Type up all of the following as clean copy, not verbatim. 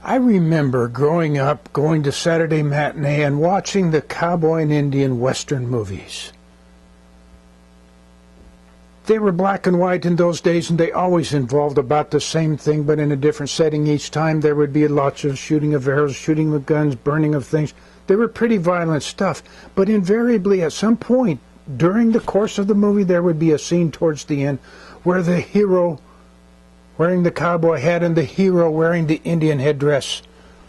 I remember growing up, going to Saturday matinee and watching the cowboy and Indian Western movies. They were black and white in those days, and they always involved about the same thing, but in a different setting each time. There would be lots of shooting of arrows, shooting of guns, burning of things. They were pretty violent stuff, but invariably at some point during the course of the movie there would be a scene towards the end where the hero wearing the cowboy hat and the hero wearing the Indian headdress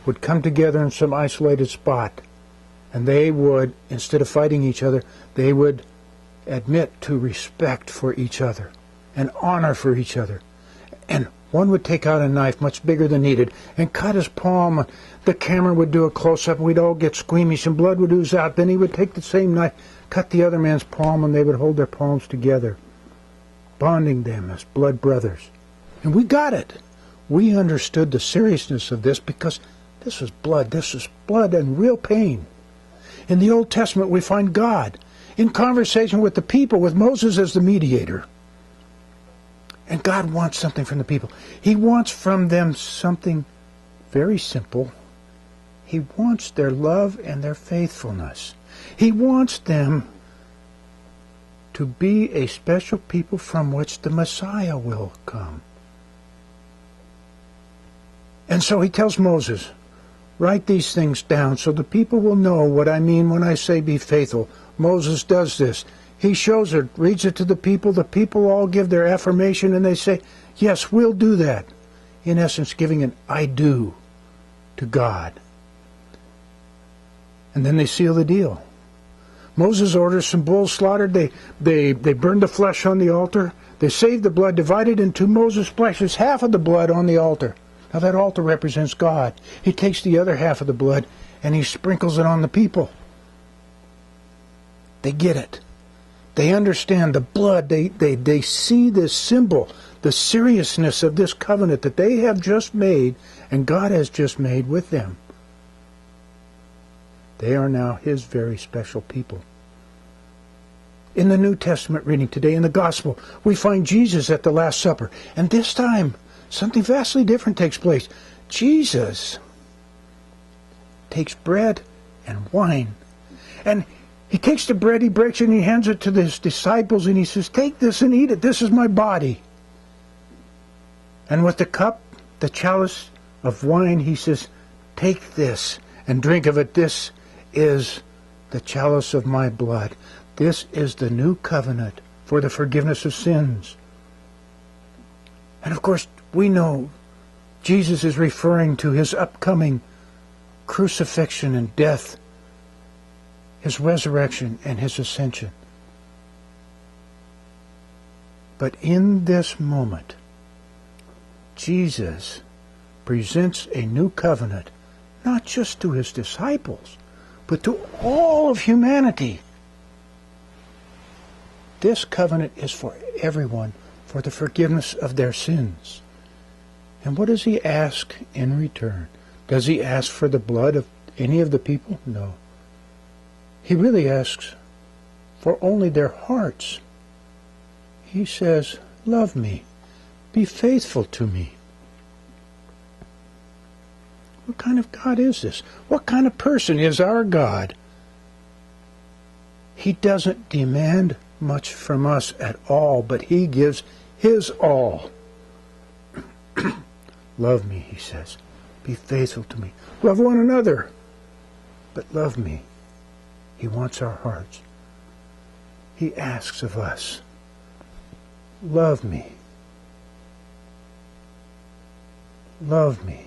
would come together in some isolated spot, and they would, instead of fighting each other, they would admit to respect for each other and honor for each other. And one would take out a knife much bigger than needed and cut his palm. The camera would do a close-up, and we'd all get squeamish, and blood would ooze out. Then he would take the same knife, cut the other man's palm, and they would hold their palms together, bonding them as blood brothers. And we got it. We understood the seriousness of this because this was blood. This was blood and real pain. In the Old Testament, we find God in conversation with the people, with Moses as the mediator. And God wants something from the people. He wants from them something very simple. He wants their love and their faithfulness. He wants them to be a special people from which the Messiah will come. And so he tells Moses, write these things down so the people will know what I mean when I say be faithful. Moses does this. He shows it, reads it to the people. The people all give their affirmation and they say, yes, we'll do that. In essence, giving an I do to God. And then they seal the deal. Moses orders some bulls slaughtered. They burn the flesh on the altar. They save the blood, divided in two. Moses splashes half of the blood on the altar. Now that altar represents God. He takes the other half of the blood and he sprinkles it on the people. They get it. They understand the blood. They see this symbol, the seriousness of this covenant that they have just made and God has just made with them. They are now His very special people. In the New Testament reading today, in the Gospel, we find Jesus at the Last Supper. And this time, something vastly different takes place. Jesus takes bread and wine. And He takes the bread, He breaks it, and He hands it to His disciples, and He says, take this and eat it. This is my body. And with the cup, the chalice of wine, He says, take this and drink of it. This is the chalice of my blood. This is the new covenant for the forgiveness of sins. And of course, we know Jesus is referring to His upcoming crucifixion and death, His resurrection and His ascension. But in this moment, Jesus presents a new covenant, not just to His disciples, but to all of humanity. This covenant is for everyone, for the forgiveness of their sins. And what does He ask in return? Does He ask for the blood of any of the people? No. He really asks for only their hearts. He says, love me, be faithful to me. What kind of God is this? What kind of person is our God? He doesn't demand much from us at all, but He gives His all. Love me, He says. Be faithful to me. Love one another, but love me. He wants our hearts. He asks of us, love me. Love me.